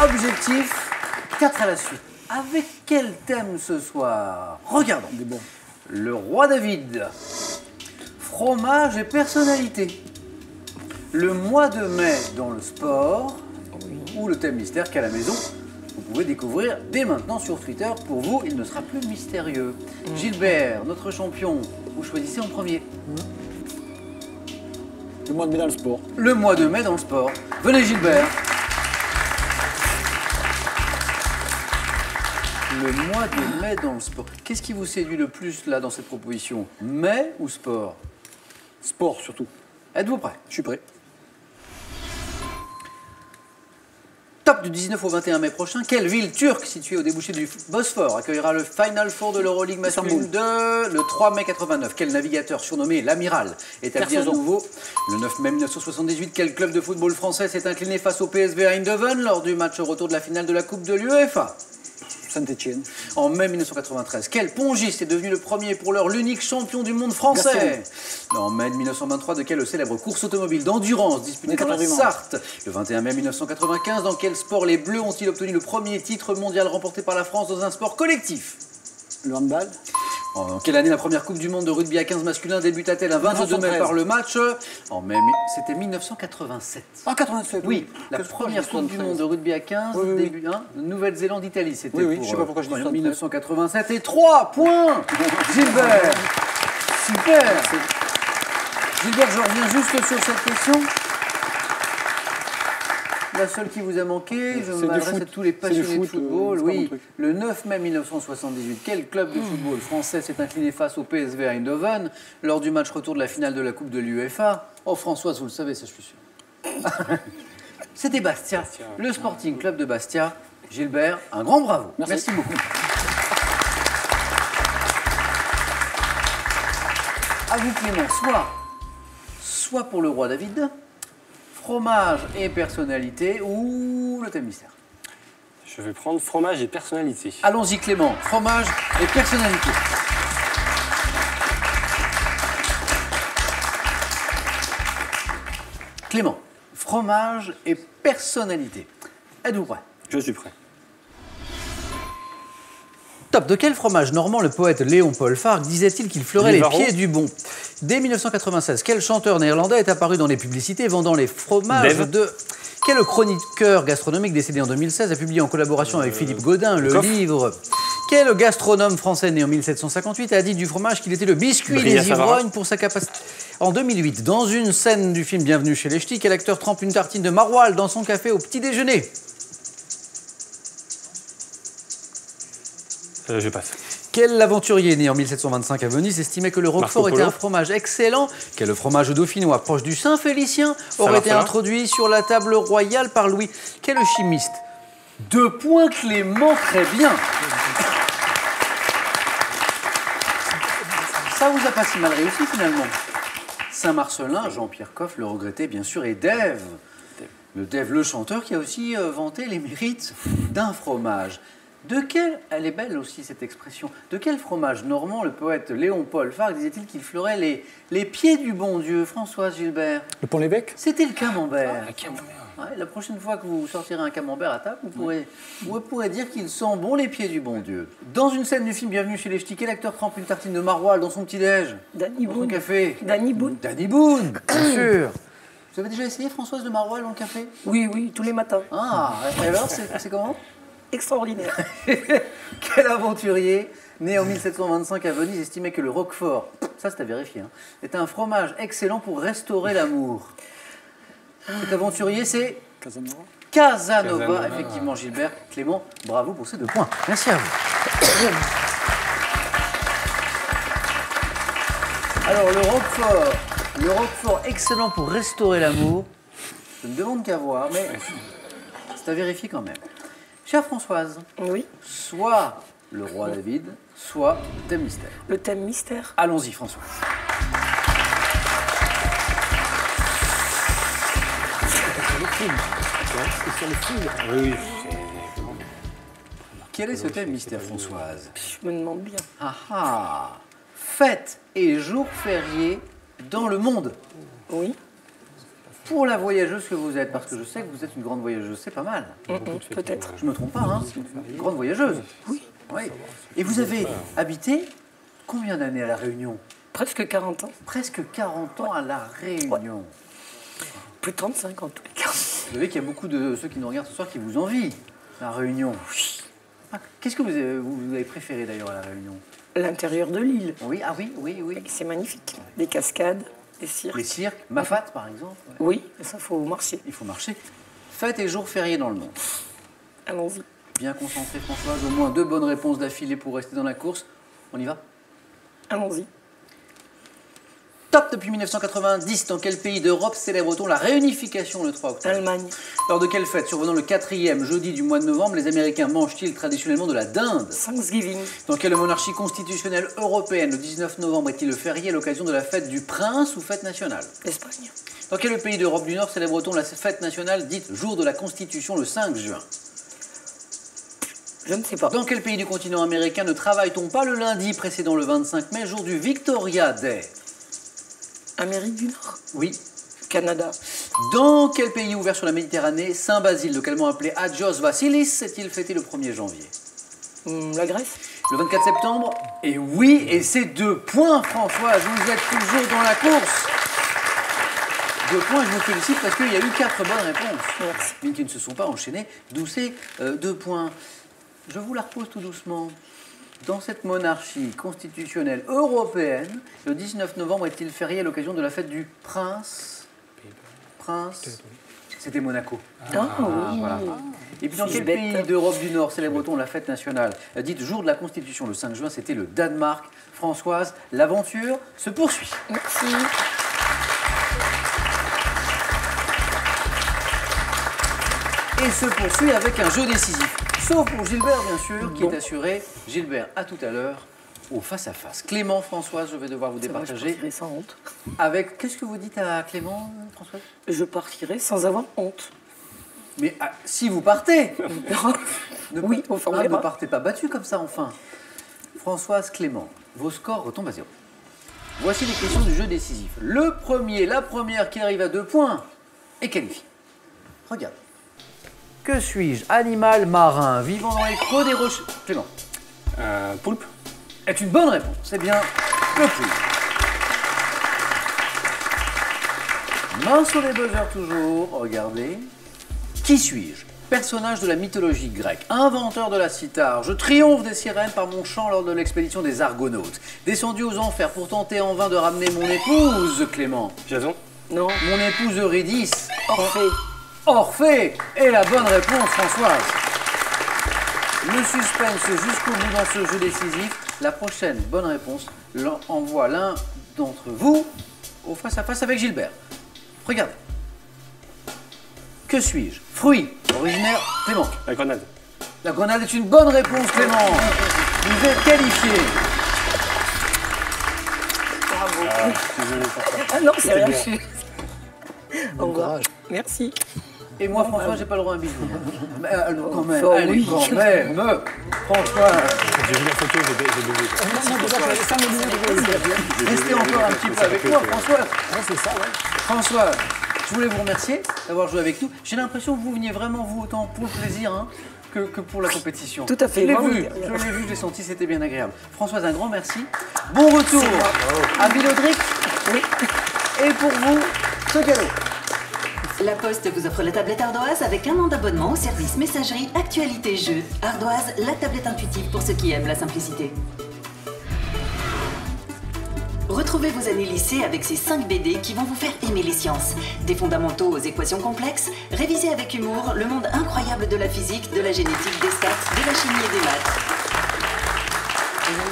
Objectif, 4 à la suite. Avec quel thème ce soir? Regardons. Le roi David. Fromage et personnalité. Le mois de mai dans le sport. Ou le thème mystère qu'à la maison, vous pouvez découvrir dès maintenant sur Twitter. Pour vous, il ne sera plus mystérieux. Gilbert, notre champion, vous choisissez en premier. Le mois de mai dans le sport. Le mois de mai dans le sport. Venez Gilbert. Le mois de mai dans le sport. Qu'est-ce qui vous séduit le plus là dans cette proposition? Mai ou sport? Sport surtout. Êtes-vous prêt? Je suis prêt. Top du 19 au 21 mai prochain. Quelle ville turque située au débouché du Bosphore accueillera le Final Four de l'Euroleague masculine le 3 mai 89? Quel navigateur surnommé l'Amiral établi à nouveau le 9 mai 1978? Quel club de football français s'est incliné face au PSV Eindhoven lors du match retour de la finale de la Coupe de l'UEFA? Saint-Étienne. En mai 1993, quel pongiste est devenu le premier pour l'heure l'unique champion du monde français? En mai 1923, de quelle célèbre course automobile d'endurance disputée dans la Sarthe? Le 21 mai 1995, dans quel sport les Bleus ont-ils obtenu le premier titre mondial remporté par la France dans un sport collectif? Le handball. En quelle année la première Coupe du Monde de rugby à 15 masculin débuta-t-elle un 22 mai par le match? En mai, c'était 1987. Ah, 87. Oui, la première Coupe du Monde de rugby à 15, début 1, Nouvelle-Zélande-Italie. C'était je sais pas pourquoi je dis 1987 et 3 points. Gilbert. Super. Gilbert, je reviens juste sur cette question. La seule qui vous a manqué, je m'adresse à tous les passionnés de football. Oui, le 9 mai 1978, quel club de football français s'est incliné face au PSV Eindhoven lors du match retour de la finale de la Coupe de l'UEFA? Oh Françoise, vous le savez, ça je suis sûr. C'était Bastia, le Sporting Club de Bastia. Gilbert, un grand bravo. Merci beaucoup. À vous Clément, soit pour le roi David, fromage et personnalité ou le thème mystère? Je vais prendre fromage et personnalité. Allons-y Clément, fromage et personnalité. Clément, fromage et personnalité. Êtes-vous prêt? Je suis prêt. Top. De quel fromage normand le poète Léon-Paul Farc disait-il qu'il fleurait les pieds du bon? Dès 1996, quel chanteur néerlandais est apparu dans les publicités vendant les fromages de... Quel chroniqueur gastronomique décédé en 2016 a publié en collaboration avec Philippe Gaudin le livre? Quel gastronome français né en 1758 a dit du fromage qu'il était le biscuit des ivrognes pour sa capacité? En 2008, dans une scène du film Bienvenue chez les Ch'tis, quel acteur trempe une tartine de maroilles dans son café au petit déjeuner? Je passe. Quel aventurier né en 1725 à Venise estimait que le Roquefort était un fromage excellent? Quel fromage dauphinois proche du Saint-Félicien aurait été introduit sur la table royale par Louis? Quel chimiste? 2 points Clément, très bien. Ça vous a pas si mal réussi finalement. Saint-Marcelin, Jean-Pierre Coff le regrettait bien sûr, et Dave. Le Dave, le chanteur, qui a aussi vanté les mérites d'un fromage. De quel, elle est belle aussi cette expression, de quel fromage normand le poète Léon-Paul Farc disait-il qu'il fleurait les pieds du bon Dieu? Françoise Gilbert. Le Pont-l'Évêque. C'était le camembert. Ouais, la prochaine fois que vous sortirez un camembert à table, vous pourrez dire qu'ils sont bons les pieds du bon Dieu. Dans une scène du film Bienvenue chez les Ch'tis, quel acteur trempe une tartine de maroilles dans son petit-déj? Danny Dans son Boone. café? Danny Boone. Danny Boone, bien sûr. Vous avez déjà essayé, Françoise, de maroilles dans le café? Oui, oui, tous les matins. Ah, et alors, c'est comment? Extraordinaire. Quel aventurier, né en 1725 à Venise, estimait que le Roquefort, ça c'est à vérifier, hein, est un fromage excellent pour restaurer l'amour? Cet aventurier, c'est Casanova. Effectivement, Gilbert. Clément, bravo pour ces 2 points. Merci à vous. Alors, le Roquefort excellent pour restaurer l'amour, je ne demande qu'à voir, mais c'est à vérifier quand même. Chère Françoise, Oui. soit le roi David, soit le thème mystère. Le thème mystère. Allons-y, Françoise. Oui. Quel est ce thème mystère, Françoise? Je me demande bien. Ah ah! Fêtes et jours fériés dans le monde. Oui. pour la voyageuse que vous êtes, parce que je sais que vous êtes une grande voyageuse, c'est pas mal. Peut-être. Je me trompe pas, hein? Une grande voyageuse. Oui. Oui. Et vous avez habité combien d'années à La Réunion? Presque 40 ans. Presque 40 ans à La Réunion. Plus de 35 en tous les cas. Vous savez qu'il y a beaucoup de ceux qui nous regardent ce soir qui vous envient, La Réunion. Ah, qu'est-ce que vous avez préféré d'ailleurs à La Réunion? L'intérieur de l'île. Oui, ah oui, oui, oui. C'est magnifique. Des cascades, des cirques. Les cirques, Mafat par exemple. Oui, ça faut marcher. Il faut marcher. Fêtes et jours fériés dans le monde. Allons-y. Bien concentré Françoise, au moins 2 bonnes réponses d'affilée pour rester dans la course. On y va? Allons-y. Top depuis 1990, dans quel pays d'Europe célèbre-t-on la réunification le 3 octobre? Allemagne. Lors de quelle fête survenant le 4e jeudi du mois de novembre, les Américains mangent-ils traditionnellement de la dinde? Thanksgiving. Dans quelle monarchie constitutionnelle européenne le 19 novembre est-il férié à l'occasion de la fête du prince ou fête nationale? Espagne. Dans quel pays d'Europe du Nord célèbre-t-on la fête nationale dite jour de la Constitution le 5 juin? Je ne sais pas. Dans quel pays du continent américain ne travaille-t-on pas le lundi précédent le 25 mai, jour du Victoria Day? Amérique du Nord. Oui. Canada. Dans quel pays ouvert sur la Méditerranée, Saint Basile, localement appelé Agios Vasilis, est-il fêté le 1er janvier? La Grèce. Le 24 septembre? Et oui, et c'est 2 points, Françoise, vous êtes toujours dans la course. 2 points, je vous félicite parce qu'il y a eu 4 bonnes réponses. Merci. Mais qui ne se sont pas enchaînées, d'où ces 2 points. Je vous la repose tout doucement. Dans cette monarchie constitutionnelle européenne, le 19 novembre est-il férié à l'occasion de la fête du prince? C'était Monaco. Voilà. Et puis dans quel pays d'Europe du Nord célèbre-t-on la fête nationale dite jour de la Constitution le 5 juin? C'était le Danemark. Françoise, l'aventure se poursuit. Merci. Et se poursuit avec un jeu décisif. Sauf pour Gilbert, bien sûr, qui est assuré. Gilbert, à tout à l'heure, au face-à-face. Clément, Françoise, je vais devoir vous départager. Je partirai sans honte. Avec. Qu'est-ce que vous dites à Clément, Françoise? Je partirai sans avoir honte. Mais si vous partez Oui, enfin, on ne verra. partez pas battu comme ça, enfin. Françoise, Clément, vos scores retombent à 0. Voici les questions du jeu décisif. Le premier, la première qui arrive à 2 points est qualifié. Regarde. Que suis-je? Animal marin, vivant dans les creux des roches. Clément. Poulpe. Est une bonne réponse. C'est bien le poulpe. Main sur les buzzers toujours. Regardez. Qui suis-je? Personnage de la mythologie grecque, inventeur de la cithare. Je triomphe des sirènes par mon chant lors de l'expédition des Argonautes. Descendu aux enfers pour tenter en vain de ramener mon épouse, Clément. Jason. Non. Mon épouse Eurydice. Orphée. Orphée est la bonne réponse, Françoise. Le suspense jusqu'au bout dans ce jeu décisif. La prochaine bonne réponse envoie l'un d'entre vous au face-à-face avec Gilbert. Regardez. Que suis-je? Fruit, originaire, Clément. La grenade. La grenade est une bonne réponse, Clément. Vous êtes qualifié. Bravo. Désolé pour ça. Ah non, c'est rien. bien. Au revoir. Merci. Et moi, François, j'ai pas le droit à un bisou. Mais, quand même, Oh, allez, oui. quand même. François, J'ai vu la photo, j'ai oublié. restez encore un petit peu avec moi, François. c'est ça, ouais. François, je voulais vous remercier d'avoir joué avec nous. J'ai l'impression que vous veniez vraiment, vous, autant pour le plaisir hein, que pour la compétition. Tout à fait. Je l'ai Bravo. vu, je l'ai senti, c'était bien agréable. Françoise, un grand merci. Bon retour à Villodric. Oui. Et pour vous, ce cadeau. La Poste vous offre la tablette Ardoise avec 1 an d'abonnement au service messagerie, actualité, jeux. Ardoise, la tablette intuitive pour ceux qui aiment la simplicité. Retrouvez vos années lycée avec ces 5 BD qui vont vous faire aimer les sciences. Des fondamentaux aux équations complexes, révisez avec humour le monde incroyable de la physique, de la génétique, des stats, de la chimie et des maths.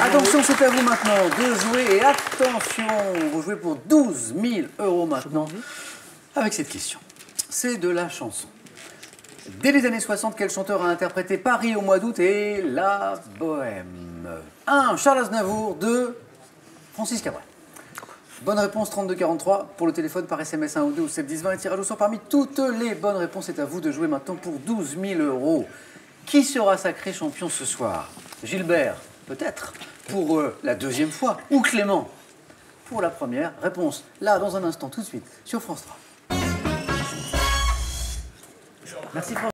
Attention, c'est à vous maintenant de jouer. Et attention, vous jouez pour 12 000 € maintenant avec cette question. C'est de la chanson. Dès les années 60, quel chanteur a interprété Paris au mois d'août et la Bohème? 1. Charles Aznavour. 2. Francis Cabrel. Bonne réponse 3243 pour le téléphone par SMS 1 ou 2 ou 7 10 20 et tirage au sort parmi toutes les bonnes réponses. C'est à vous de jouer maintenant pour 12 000 €. Qui sera sacré champion ce soir? Gilbert, peut-être, pour la 2e fois, ou Clément pour la première. Réponse là dans un instant tout de suite sur France 3. Merci François.